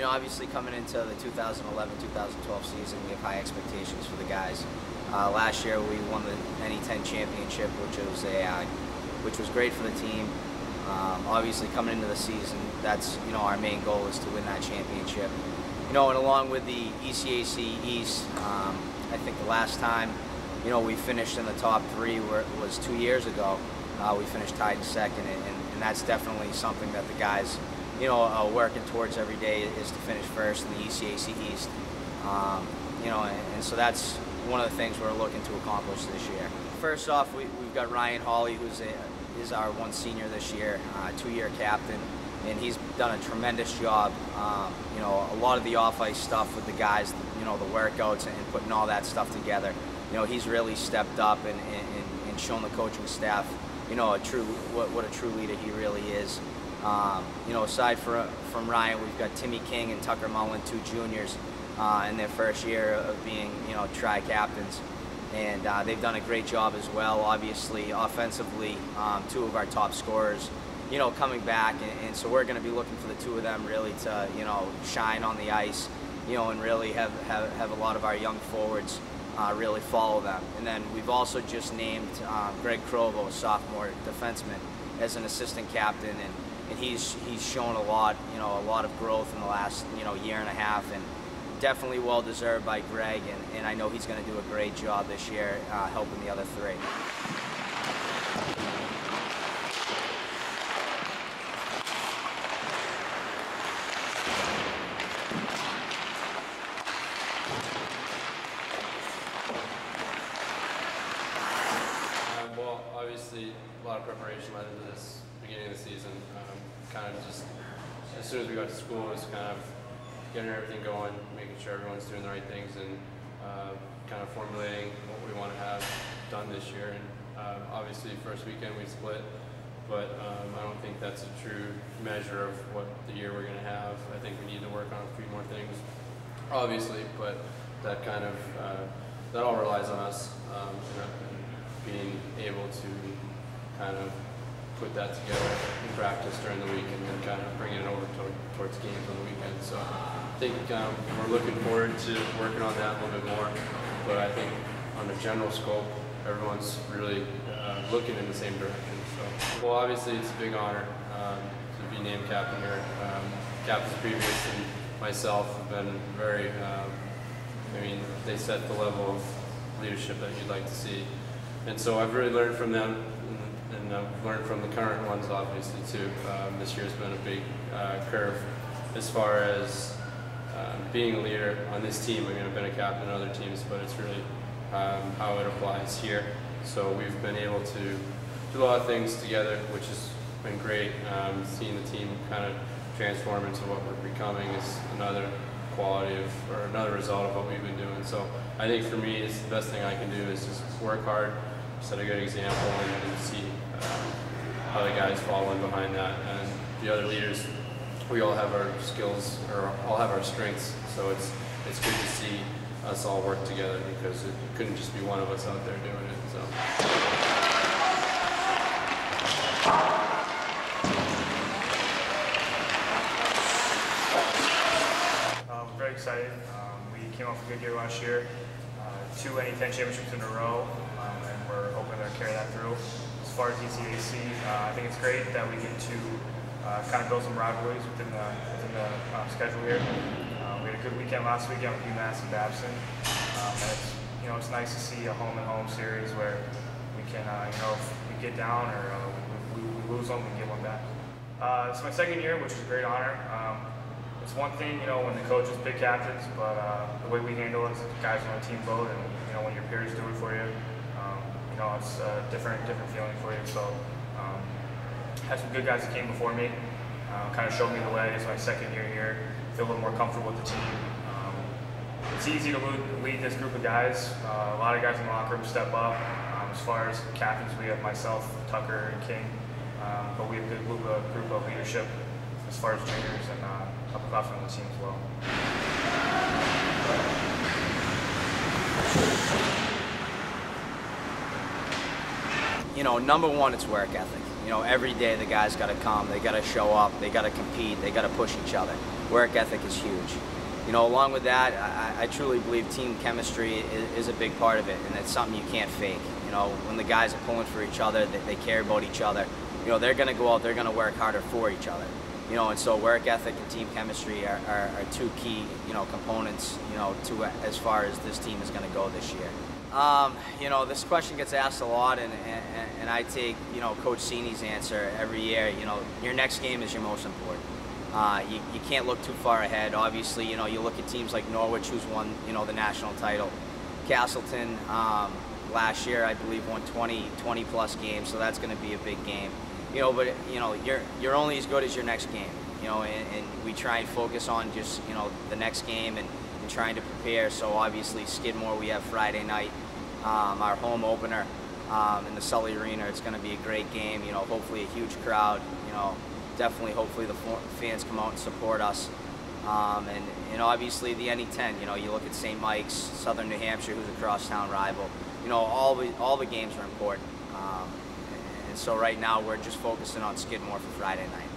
you know, obviously coming into the 2011-2012 season, we have high expectations for the guys. Last year we won the NE10 championship, which was great for the team. Obviously coming into the season, that's, you know, our main goal is to win that championship. You know, and along with the ECAC East, I think the last time, you know, we finished in the top 3 was 2 years ago. We finished tied in second, and that's definitely something that the guys, you know, are working towards every day, is to finish first in the ECAC East. You know, and so that's one of the things we're looking to accomplish this year. First off, we've got Ryan Holley, who's is our one senior this year, 2-year captain, and he's done a tremendous job. You know, a lot of the off-ice stuff with the guys, you know, the workouts and putting all that stuff together. You know, he's really stepped up and shown the coaching staff, you know, what a true leader he really is. You know, aside from Ryan, we've got Timmy King and Tucker Mullin, 2 juniors, in their first year of being, you know, tri-captains. And they've done a great job as well. Obviously, offensively, 2 of our top scorers, you know, coming back, and so we're going to be looking for the 2 of them really to, you know, shine on the ice, you know, and really have a lot of our young forwards really follow them. And then we've also just named Greg Crovo, a sophomore defenseman, as an assistant captain, and he's shown a lot, you know, a lot of growth in the last, you know, year and a half, and definitely well deserved by Greg, and I know he's going to do a great job this year helping the other 3. Well, obviously a lot of preparation led into this beginning of the season. Kind of just as soon as we got to school, it was kind of getting everything going, making sure everyone's doing the right things, and kind of formulating what we want to have done this year. And obviously, first weekend we split, but I don't think that's a true measure of what the year we're going to have. I think we need to work on a few more things, obviously, but that kind of that all relies on us being able to kind of put that together in practice during the week and then kind of bringing it over towards games on the weekend. So I think we're looking forward to working on that a little bit more, but I think on a general scope, everyone's really looking in the same direction. So, well, obviously it's a big honor to be named captain here. Captains previous and myself have been very, I mean, they set the level of leadership that you'd like to see. And so I've really learned from them, and I've learned from the current ones obviously too. This year's been a big curve as far as being a leader on this team. I mean, I've been a captain on other teams, but it's really how it applies here. So we've been able to do a lot of things together, which has been great. Seeing the team kind of transform into what we're becoming is another quality of, or another result of what we've been doing. So I think for me, it's the best thing I can do is just work hard, set a good example, and see how the guys follow in behind that. And the other leaders, we all have our skills, or all have our strengths, so it's good to see us all work together, because it couldn't just be one of us out there doing it. So. Very excited. We came off a good year last year, 2 NE10 championships in a row, and we're hoping to carry that through. As far as ECAC, I think it's great that we get to kind of build some rivalries within the schedule here. We had a good weekend last weekend with UMass and Babson, and it's nice to see a home-and-home series where we can, if we get down or we lose them, we can get one back. It's my second year, which is a great honor. It's one thing, when the coaches pick captains, but the way we handle it is guys on a team vote, and when your peers do it for you, it's a different feeling for you. So, had some good guys that came before me, kind of showed me the way. It's my second year here. Feel a little more comfortable with the team. It's easy to lead this group of guys. A lot of guys in the locker room step up. As far as captains, we have myself, Tucker, and King, but we have a good group of leadership as far as juniors and upperclassmen on the team as well. Number one, it's work ethic. You know, every day the guys got to come, they got to show up, they got to compete, they got to push each other. Work ethic is huge. You know, along with that, I truly believe team chemistry is a big part of it, and it's something you can't fake. You know, when the guys are pulling for each other, they care about each other. You know, they're going to go out, they're going to work harder for each other. You know, and so work ethic and team chemistry are two key, you know, components, you know, to as far as this team is going to go this year. You know, this question gets asked a lot, and I take, you know, Coach Sini's answer every year. You know, your next game is your most important. You can't look too far ahead. Obviously, you know, you look at teams like Norwich, who's won, you know, the national title. Castleton, last year, I believe, won 20 plus games, so that's going to be a big game. You know, but, you know, you're only as good as your next game. You know, and we try and focus on just, you know, the next game and trying to prepare. So obviously Skidmore, we have Friday night, our home opener in the Sully Arena. It's going to be a great game. You know, hopefully a huge crowd. You know, definitely, hopefully the fans come out and support us. And obviously the NE10. You know, you look at St. Mike's, Southern New Hampshire, who's a crosstown rival. You know, all the games are important. And so right now we're just focusing on Skidmore for Friday night.